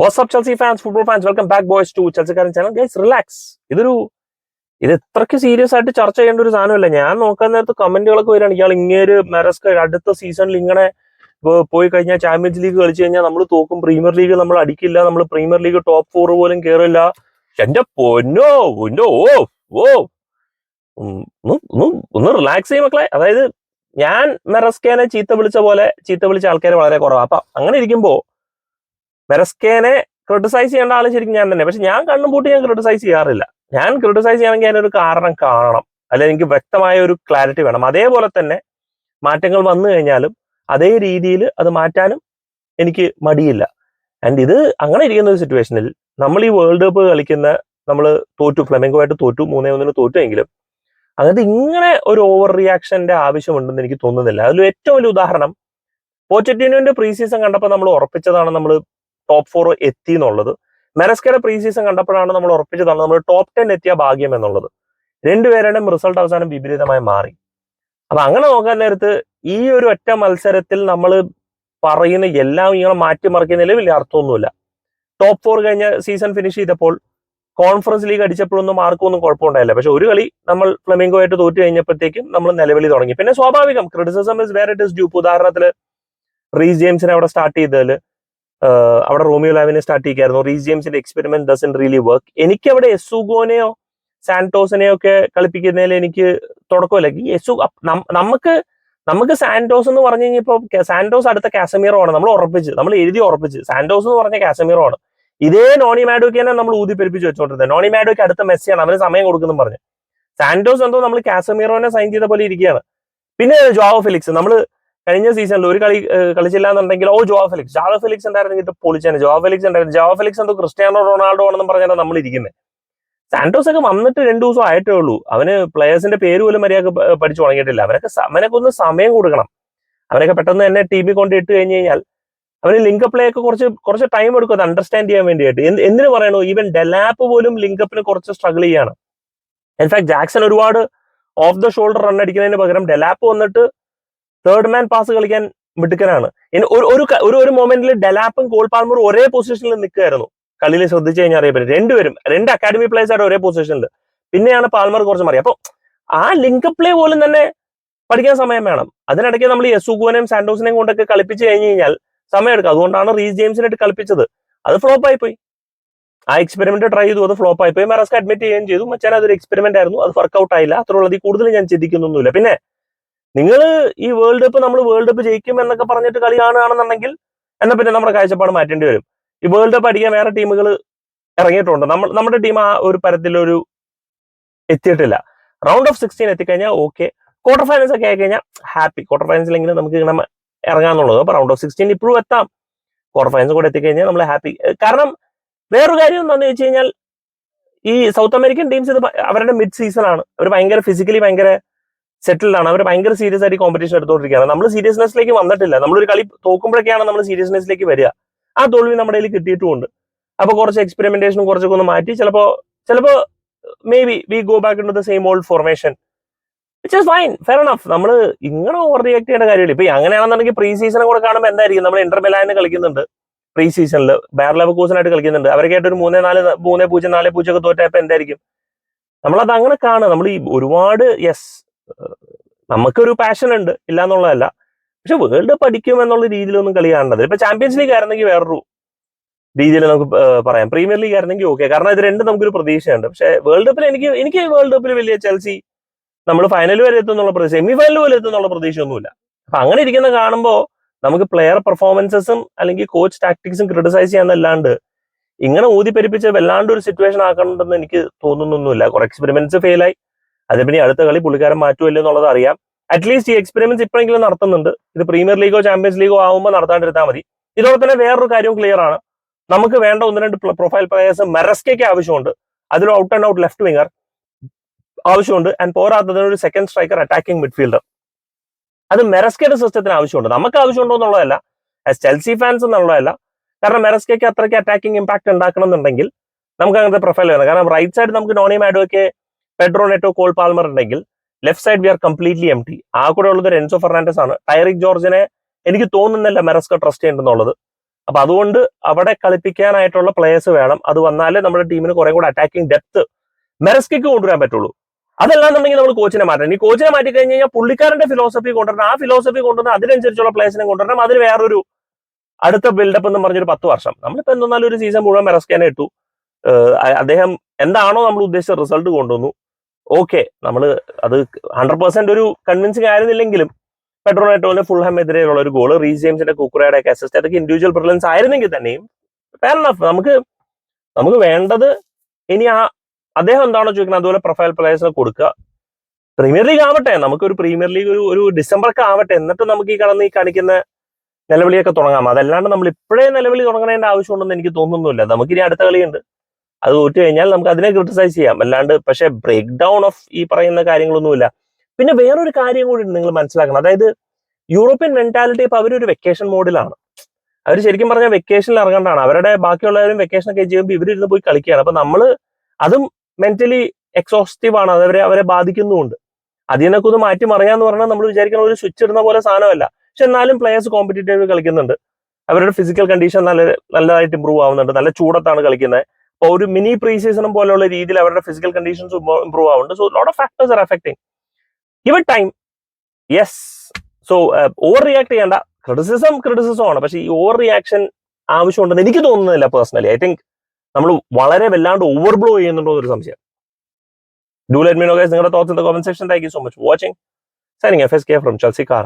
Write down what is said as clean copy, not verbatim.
WhatsApp Chelsea fans, football fans, welcome back boys to ചെൽസിക്കാരൻ channel. Guys relax. ഇത് ഇത്രയ്ക്ക് serious ആയിട്ട് ചർച്ച ചെയ്യേണ്ട ഒരു സാധനമല്ല. ഞാൻ നോക്കാൻ നേരത്ത് കമന്റുകളൊക്കെ വരികയാണ്, ഇയാൾ ഇങ്ങനെ മെറസ്ക അടുത്ത സീസണിൽ ഇങ്ങനെ പോയി കഴിഞ്ഞാൽ ചാമ്പ്യൻസ് ലീഗ് കളിച്ചു കഴിഞ്ഞാൽ നമ്മൾ തോക്കും, പ്രീമിയർ ലീഗ് നമ്മൾ അടിക്കില്ല, നമ്മൾ പ്രീമിയർ ലീഗ് ടോപ്പ് 4 പോലും കയറില്ല. എന്റെ പൊന്നോ പൊന്നോ, ഓ ഒന്ന് റിലാക്സ് ചെയ്യും മക്കളെ. അതായത് ഞാൻ മെറസ്കേനെ ചീത്ത വിളിച്ച ആൾക്കാർ വളരെ കുറവാണ്. അപ്പൊ അങ്ങനെ ഇരിക്കുമ്പോ മെറസ്കേനെ ക്രിട്ടിസൈസ് ചെയ്യേണ്ട ആള് ശരിക്കും ഞാൻ തന്നെ. പക്ഷെ ഞാൻ കണ്ണും പൂട്ടി ഞാൻ ക്രിട്ടിസൈസ് ചെയ്യാറില്ല. ഞാൻ ക്രിട്ടിസൈസ് ചെയ്യണമെങ്കിൽ അതിനൊരു കാരണം കാണണം, അല്ലെങ്കിൽ എനിക്ക് വ്യക്തമായ ഒരു ക്ലാരിറ്റി വേണം. അതേപോലെ തന്നെ മാറ്റങ്ങൾ വന്നു കഴിഞ്ഞാലും അതേ രീതിയിൽ അത് മാറ്റാനും എനിക്ക് മടിയില്ല. ആൻഡ് ഇത് അങ്ങനെ ഇരിക്കുന്ന ഒരു സിറ്റുവേഷനിൽ നമ്മൾ ഈ വേൾഡ് കപ്പ് കളിക്കുന്ന, നമ്മൾ തോറ്റു, ഫ്ലെമൻഗോയായിട്ട് തോറ്റു, 3-1 തോറ്റുമെങ്കിലും അതായത് ഇങ്ങനെ ഒരു ഓവർ റിയാക്ഷന്റെ ആവശ്യമുണ്ടെന്ന് എനിക്ക് തോന്നുന്നില്ല. അതിൽ ഏറ്റവും വലിയ ഉദാഹരണം പോച്ചറ്റിനോന്റെ പ്രീ സീസൺ കണ്ടപ്പോൾ നമ്മൾ ഉറപ്പിച്ചതാണ് നമ്മൾ ടോപ്പ് 4 എത്തി എന്നുള്ളത്. മെറസ്കയുടെ പ്രീ സീസൺ കണ്ടപ്പോഴാണ് നമ്മൾ ഉറപ്പിച്ചതാണ് നമ്മൾ ടോപ്പ് 10 എത്തിയ ഭാഗ്യം എന്നുള്ളത്. രണ്ടുപേരുടെയും റിസൾട്ട് അവസാനം വിപരീതമായി മാറി. അപ്പൊ അങ്ങനെ നോക്കാൻ നേരത്ത് ഈ ഒരു ഒറ്റ മത്സരത്തിൽ നമ്മൾ പറയുന്ന എല്ലാം ഇങ്ങനെ മാറ്റിമറിക്കുന്നതിൽ വലിയ അർത്ഥമൊന്നുമില്ല. ടോപ്പ് 4 കഴിഞ്ഞ സീസൺ ഫിനിഷ് ചെയ്തപ്പോൾ കോൺഫറൻസ് ലീഗ് അടിച്ചപ്പോഴൊന്നും മാർക്കൊന്നും കുഴപ്പമുണ്ടായില്ല. പക്ഷെ ഒരു കളി നമ്മൾ ഫ്ലെമിംഗോയായിട്ട് തോറ്റു കഴിഞ്ഞപ്പോഴത്തേക്കും നമ്മൾ നിലവിളി തുടങ്ങി. പിന്നെ സ്വാഭാവികം criticism is where it is due. ഉദാഹരണത്തിൽ റീസ് ജെയിംസിനെ അവിടെ സ്റ്റാർട്ട് ചെയ്തതിൽ അവിടെ റോമിയോ ലാവിനെ സ്റ്റാർട്ട് ചെയ്യായിരുന്നു. റീസ് ജെയിംസിന്റെ എക്സ്പെരിമെന്റ് ഡസൻ റിയലി വർക്ക്. എനിക്ക് അവിടെ എസുഗോനെയോ സാന്റോസിനെയോ ഒക്കെ കളിപ്പിക്കുന്നതിൽ എനിക്ക് തുടക്കമില്ല. ഈ നമുക്ക് സാന്റോസ് എന്ന് പറഞ്ഞു കഴിഞ്ഞപ്പോ സാന്റോസ് അടുത്ത കാസമീറോ ആണ്. നമ്മൾ എഴുതി ഉറപ്പിച്ച് സാന്റോസ് എന്ന് പറഞ്ഞ കാസമീറോ ആണ്. ഇതേ നോണി മാഡോക്കിനെ നമ്മൾ ഊതിപ്പെരിപ്പിച്ച് വെച്ചോണ്ടിരുന്നത്. നോണി മാഡോക്ക് അടുത്ത മെസ്സിയാണ്, അവന് സമയം കൊടുക്കുന്നു പറഞ്ഞു. സാന്റോസ് എന്തോ നമ്മൾ കാസമീറോനെ സൈൻ ചെയ്ത പോലെ ഇരിക്കുകയാണ്. പിന്നെ ജോവോ ഫെലിക്സ്, നമ്മൾ കഴിഞ്ഞ സീസണിൽ ഒരു കളി കളിച്ചില്ല എന്നുണ്ടെങ്കിൽ ജോവോ ഫെലിക്സ് ഉണ്ടായിരുന്നെങ്കിൽ പൊളിച്ചാണ്. ജോവോ ഫെലിക്സ് എന്തോ ക്രിസ്ത്യാനോ റൊണാൾഡോ ആണെന്നും പറഞ്ഞാണ് നമ്മൾ ഇരിക്കുന്നത്. സാന്റോസ് ഒക്കെ വന്നിട്ട് 2 ദിവസം ആയിട്ടേ ഉള്ളൂ. അവന് പ്ലേയേഴ്സിന്റെ പേര് പോലും മര്യാദ പഠിച്ചു തുടങ്ങിയിട്ടില്ല. അവനൊക്കെ ഒന്ന് സമയം കൊടുക്കണം. അവനൊക്കെ പെട്ടെന്ന് തന്നെ ടീമിൽ കൊണ്ട് ഇട്ട് കഴിഞ്ഞ് കഴിഞ്ഞാൽ അവന് ലിങ്കപ്പ് ഒക്കെ കുറച്ച് ടൈം എടുക്കും അത് അണ്ടർസ്റ്റാൻഡ് ചെയ്യാൻ വേണ്ടിയിട്ട്. എന്തിനു പറയണോ, ഈവൻ ഡെലാപ്പ് പോലും ലിങ്കപ്പിന് കുറച്ച് സ്ട്രഗിൾ ചെയ്യാണ്. ഇൻഫാക്ട് ജാക്സൺ ഒരുപാട് ഓഫ് ദ ഷോൾഡർ റൺ അടിക്കുന്നതിന് പകരം ഡെലാപ്പ് വന്നിട്ട് തേർഡ് മാൻ പാസ് കളിക്കാൻ മിടുക്കനാണ്. ഒരു മൊമെന്റിൽ ഡെലാപ്പും കോൾ പാൽമറും ഒരേ പൊസിഷനിൽ നിൽക്കുകയായിരുന്നു. കളിയിൽ ശ്രദ്ധിച്ചു കഴിഞ്ഞാൽ അറിയപ്പെടും. രണ്ട് അക്കാഡമി പ്ലേയേഴ്സ് ആയിട്ട് ഒരേ പൊസിഷനിൽ. പിന്നെയാണ് പാൽമർ കുറച്ച് മാറി. അപ്പൊ ആ ലിങ്കപ്പ് പ്ലേ പോലും തന്നെ പഠിക്കാൻ സമയം വേണം. അതിനിടയ്ക്ക് നമ്മൾ യെസുഗോനെയും സാന്റോസിനെയും കൊണ്ടൊക്കെ കളിപ്പിച്ച് കഴിഞ്ഞ് കഴിഞ്ഞാൽ സമയം എടുക്കും. അതുകൊണ്ടാണ് റീസ് ജെയിംസിനായിട്ട് കളിപ്പിച്ചത്. അത് ഫ്ലോപ്പ് ആയിപ്പോയി. ആ എക്സ്പെരിമെന്റ് ട്രൈ ചെയ്തു, അത് ഫ്ലോപ്പ് ആയിപ്പോയി. മെറസ്ക അഡ്മിറ്റ് ചെയ്യുകയും ചെയ്തു, മച്ചാൻ അതൊരു എക്സ്പെരിമെന്റ് ആയിരുന്നു, അത് വർക്ക്ഔട്ട് ആയില്ല. അത്രയുള്ളത്. കൂടുതൽ ഞാൻ ചിന്തിക്കുന്നൊന്നുമില്ല. പിന്നെ നിങ്ങൾ ഈ വേൾഡ് കപ്പ് ജയിക്കും എന്നൊക്കെ പറഞ്ഞിട്ട് കളി കാണുകയാണെന്നുണ്ടെങ്കിൽ എന്നാൽ പിന്നെ നമ്മുടെ കാഴ്ചപ്പാട് മാറ്റേണ്ടി വരും. ഈ വേൾഡ് കപ്പ് അടിക്കാൻ വേറെ ടീമുകൾ ഇറങ്ങിയിട്ടുണ്ട്. നമ്മുടെ ടീം ആ ഒരു പരത്തിലൊരു എത്തിയിട്ടില്ല. റൗണ്ട് ഓഫ് 16 എത്തിക്കഴിഞ്ഞാൽ ഓക്കെ. ക്വാർട്ടർ ഫൈനൽസ് ഒക്കെ ആയിക്കഴിഞ്ഞാൽ ഹാപ്പി. ക്വാർട്ടർ ഫൈനൽസിലെങ്കിലും നമുക്ക് ഇങ്ങനെ ഇറങ്ങാന്നുള്ളത്. അപ്പൊ റൗണ്ട് ഓഫ് 16 ഇപ്പോഴും എത്താം. ക്വാർട്ടർ ഫൈനൽസ് കൂടെ എത്തിക്കഴിഞ്ഞാൽ നമ്മൾ ഹാപ്പി. കാരണം വേറൊരു കാര്യം എന്താണെന്ന് വെച്ച് കഴിഞ്ഞാൽ ഈ സൗത്ത് അമേരിക്കൻ ടീംസ് ഇത് അവരുടെ മിഡ് സീസൺ ആണ്. അവർ ഭയങ്കര ഫിസിക്കലി ഭയങ്കര സെറ്റിൽഡ് ആണ്. അവർ ഭയങ്കര സീരിയസ് ആയിട്ട് കോമ്പറ്റീഷൻ എടുത്തോണ്ടിരിക്കുകയാണ്. നമ്മൾ സീരിയസ്നെസ്സിലേക്ക് വന്നിട്ടില്ല. നമ്മളൊരു കളി തോക്കുമ്പോഴൊക്കെയാണ് നമ്മൾ സീരിയസ്നെസ്സിലേക്ക് വരിക. ആ തോൽവി നമ്മുടെ കയ്യിൽ കിട്ടിയിട്ടുമുണ്ട്. അപ്പൊ കുറച്ച് എക്സ്പെരിമെന്റേഷനും കുറച്ചൊക്കെ ഒന്ന് മാറ്റി ചിലപ്പോ maybe we go back into the same old formation, which is fine, fair enough. നമ്മൾ ഇങ്ങനെ ഓവർ റിയാക്ട് ചെയ്യേണ്ട കാര്യമില്ല. ഇപ്പൊ അങ്ങനെയാണെന്നുണ്ടെങ്കിൽ പ്രീ സീസണും കൂടെ കാണുമ്പോൾ എന്തായിരിക്കും, നമ്മൾ ഇന്റർ മിലാനിന് കളിക്കുന്നുണ്ട് പ്രീ സീസണിൽ, ബയർ ലെവർകൂസനായിട്ട് കളിക്കുന്നുണ്ട്. അവരൊക്കെയായിട്ട് ഒരു 3-0, 4-0 ഒക്കെ തോറ്റപ്പോ എന്തായിരിക്കും. നമ്മളത് അങ്ങനെ കാണുക. നമ്മൾ ഈ ഒരുപാട് നമുക്കൊരു പാഷൻ ഉണ്ട്, ഇല്ല എന്നുള്ളതല്ല. പക്ഷെ വേൾഡ് കപ്പ് അടിക്കും എന്നുള്ള രീതിയിലൊന്നും കളി കാണേണ്ടത്. ഇപ്പൊ ചാമ്പ്യൻസ് ലീഗ് ആയിരുന്നെങ്കിൽ വേറൊരു രീതിയിൽ നമുക്ക് പറയാം. പ്രീമിയർ ലീഗ് ആയിരുന്നെങ്കിൽ ഓക്കെ, കാരണം ഇത് രണ്ടും നമുക്കൊരു പ്രതീക്ഷയുണ്ട്. പക്ഷെ വേൾഡ് കപ്പിൽ എനിക്ക് വേൾഡ് കപ്പിൽ വലിയ ചെൽസി നമ്മൾ ഫൈനൽ വരെ എത്തുന്നുള്ള പ്രതീക്ഷ, സെമി ഫൈനൽ വരെ എത്തുന്നുള്ള പ്രതീക്ഷയൊന്നുമില്ല. അപ്പൊ അങ്ങനെ ഇരിക്കുന്ന കാണുമ്പോൾ നമുക്ക് പ്ലെയർ പെർഫോമൻസസും അല്ലെങ്കിൽ കോച്ച് ടാക്ടിക്സും ക്രിട്ടിസൈസ് ചെയ്യാന്നല്ലാണ്ട് ഇങ്ങനെ ഊതിപ്പെരിപ്പിച്ച് വല്ലാണ്ട് ഒരു സിറ്റുവേഷൻ ആക്കണമെന്ന് എനിക്ക് തോന്നുന്നൊന്നുമില്ല. കുറെ എക്സ്പെരിമെന്റ്സ് ഫെയിലായി. അതിപ്പോ അടുത്ത കളി പുള്ളിക്കാരൻ മാറ്റുമല്ലോ എന്നുള്ളത് അറിയാം. അറ്റ്ലീസ്റ്റ് ഈ എക്സ്പെരിമെന്റ്സ് ഇപ്പോഴെങ്കിലും നടത്തുന്നുണ്ട്. ഇത് പ്രീമിയർ ലീഗോ ചാമ്പ്യൻസ് ലീഗോ ആവുമ്പോൾ നടത്താണ്ടിരുന്നാൽ മതി. ഇതോടെ തന്നെ വേറൊരു കാര്യവും ക്ലിയർ ആണ്. നമുക്ക് വേണ്ട 1-2 പ്രൊഫൈൽ പ്ലേയേഴ്സ് മെറസ്കയ്ക്ക് ആവശ്യമുണ്ട്. അതിൽ out and out left winger ആവശ്യമുണ്ട്. ആൻഡ് പോരാത്തതിന് ഒരു സെക്കൻഡ് സ്ട്രൈക്കർ, അറ്റാക്കിംഗ് മിഡ്ഫീൽഡർ. അത് മെറസ്കയുടെ സിസ്റ്റത്തിന് ആവശ്യമുണ്ട്. നമുക്ക് ആവശ്യമുണ്ടോ എന്നുള്ളതല്ല, ആസ് ചെൽസി ഫാൻസ് എന്നുള്ളതല്ല. കാരണം മെറസ്കയ്ക്ക് അത്രയ്ക്ക് അറ്റാക്കിംഗ് ഇമ്പാക്ട് ഉണ്ടാക്കണം എന്നുണ്ടെങ്കിൽ നമുക്ക് അങ്ങനത്തെ പ്രൊഫൈൽ വേണം. കാരണം റൈറ്റ് സൈഡ് നമുക്ക് Noni Madueke, Pedro Neto, Cole Palmer ഉണ്ടെങ്കിൽ left side we are completely empty. ആ കൂടെ ഉള്ളത് എൻസോ ഫെർണാണ്ടസ് ആണ്. ടൈറിക് ജോർജിനെ എനിക്ക് തോന്നുന്നില്ല മെറസ്ക ട്രസ്റ്റ് ചെയ്യേണ്ടെന്നുള്ളത്. അപ്പൊ അതുകൊണ്ട് അവിടെ കളിപ്പിക്കാനായിട്ടുള്ള പ്ലേയേഴ്സ് വേണം. അത് വന്നാലേ നമ്മുടെ ടീമിന് കുറെ കൂടെ അറ്റാക്കിംഗ് ഡെപ്ത് മെറസ്കയ്ക്ക് കൊണ്ടുവരാൻ പറ്റുള്ളൂ. അതല്ലാന്നുണ്ടെങ്കിൽ നമ്മൾ കോച്ചിനെ മാറ്റണം. ഈ കോച്ചിനെ മാറ്റി കഴിഞ്ഞ് കഴിഞ്ഞാൽ പുള്ളിക്കാരന്റെ ഫിലോസഫി കൊണ്ടുവരണം. ആ ഫിലോസഫി കൊണ്ടുവരണം, അതിനനുസരിച്ചുള്ള പ്ലേയേഴ്സിനെ കൊണ്ടുവരണം. അതിന് വേറൊരു അടുത്ത ബിൽഡപ്പ് എന്ന് പറഞ്ഞൊരു 10 വർഷം. നമ്മളിപ്പോ എന്തെന്നാലും ഒരു സീസൺ മുഴുവൻ മെറസ്കേനെ ഇട്ടു. അദ്ദേഹം എന്താണോ നമ്മൾ ഉദ്ദേശിച്ച റിസൾട്ട് കൊണ്ടുവന്നു. ഓക്കെ, നമ്മൾ അത് 100% ഒരു കൺവിൻസിങ് ആയിരുന്നില്ലെങ്കിലും പെഡ്രോ നെറ്റോന്റെ ഫുൾഹാമെതിരെയുള്ള ഒരു ഗോള്, റീസ് ജെയിംസിന്റെ കുക്കുറയുടെ ഒക്കെ അസിസ്റ്റ്, അതൊക്കെ ഇൻഡിവിജ്വൽ ബ്രില്യൻസ് ആയിരുന്നെങ്കിൽ തന്നെയും ഫെയർ എനഫ്. നമുക്ക് വേണ്ടത് ഇനി അദ്ദേഹം എന്താണോ ചോദിക്കുന്നത് അതുപോലെ പ്രൊഫൈൽ പ്ലേയേഴ്സിനെ കൊടുക്കുക. പ്രീമിയർ ലീഗ് ആവട്ടെ, നമുക്കൊരു പ്രീമിയർ ലീഗ് ഒരു ഡിസംബറൊക്കെ ആവട്ടെ, എന്നിട്ട് നമുക്ക് ഈ കാണിക്കുന്ന നിലവിളിയൊക്കെ തുടങ്ങാം. അതല്ലാണ്ട് നമ്മൾ ഇപ്പോഴേ നിലവിളി തുടങ്ങണേണ്ട ആവശ്യമുണ്ടെന്ന് എനിക്ക് തോന്നുന്നില്ല. നമുക്കിനി അടുത്ത കളിയുണ്ട്, അത് തോറ്റു കഴിഞ്ഞാൽ നമുക്ക് അതിനെ ക്രിട്ടിസൈസ് ചെയ്യാം. അല്ലാണ്ട് പക്ഷേ ബ്രേക്ക് ഡൗൺ ഓഫ് ഈ പറയുന്ന കാര്യങ്ങളൊന്നുമില്ല. പിന്നെ വേറൊരു കാര്യം കൂടി നിങ്ങൾ മനസ്സിലാക്കണം. അതായത് യൂറോപ്യൻ മെന്റാലിറ്റി ഇപ്പൊ അവരൊരു വെക്കേഷൻ മോഡിലാണ്. അവർ ശരിക്കും പറഞ്ഞാൽ വെക്കേഷനിൽ ഇറങ്ങേണ്ടതാണ്. അവരുടെ ബാക്കിയുള്ളവരും വെക്കേഷൻ ഒക്കെ ചെയ്യുമ്പോൾ ഇവരിരുന്ന് പോയി കളിക്കുകയാണ്. അപ്പൊ നമ്മള് അതും മെന്റലി എക്സോസ്റ്റീവ് ആണ്. അവരെ ബാധിക്കുന്നുമുണ്ട്. അതിനൊക്കെ ഒന്ന് മാറ്റി മറിയാന്ന് പറഞ്ഞാൽ നമ്മൾ വിചാരിക്കുന്ന ഒരു സ്വിച്ച് ഇടുന്ന പോലെ സാധനമല്ല. പക്ഷെ എന്നാലും പ്ലേയേഴ്സ് കോമ്പറ്റീറ്റീവ് കളിക്കുന്നുണ്ട്. അവരുടെ ഫിസിക്കൽ കണ്ടീഷൻ നല്ലതായിട്ട് ഇമ്പ്രൂവ് ആവുന്നുണ്ട്. നല്ല ചൂടത്താണ് കളിക്കുന്നത്. അപ്പോൾ ഒരു മിനി പ്രീ സീസണും പോലെയുള്ള രീതിയിൽ അവരുടെ ഫിസിക്കൽ കണ്ടീഷൻസ് ഇമ്പ്രൂവ് ആവുന്നുണ്ട്. So lot of factors R affecting. Give it time. Yes. So over react ചെയ്യേണ്ട. ക്രിറ്റിസിസം ആണ്. പക്ഷെ ഈ ഓവർ റിയാക്ഷൻ ആവശ്യമുണ്ടെന്ന് എനിക്ക് തോന്നുന്നില്ല പേഴ്സണലി. ഐ തിങ്ക് നമ്മൾ വളരെ വല്ലാണ്ട് ഓവർ ബ്ലോ ചെയ്യുന്നുണ്ടോ എന്നൊരു സംശയം. Do let me know guys നിങ്ങളുടെ thoughts in the comment section. Thank you so much for watching. Signing FSK from Chelsea Car.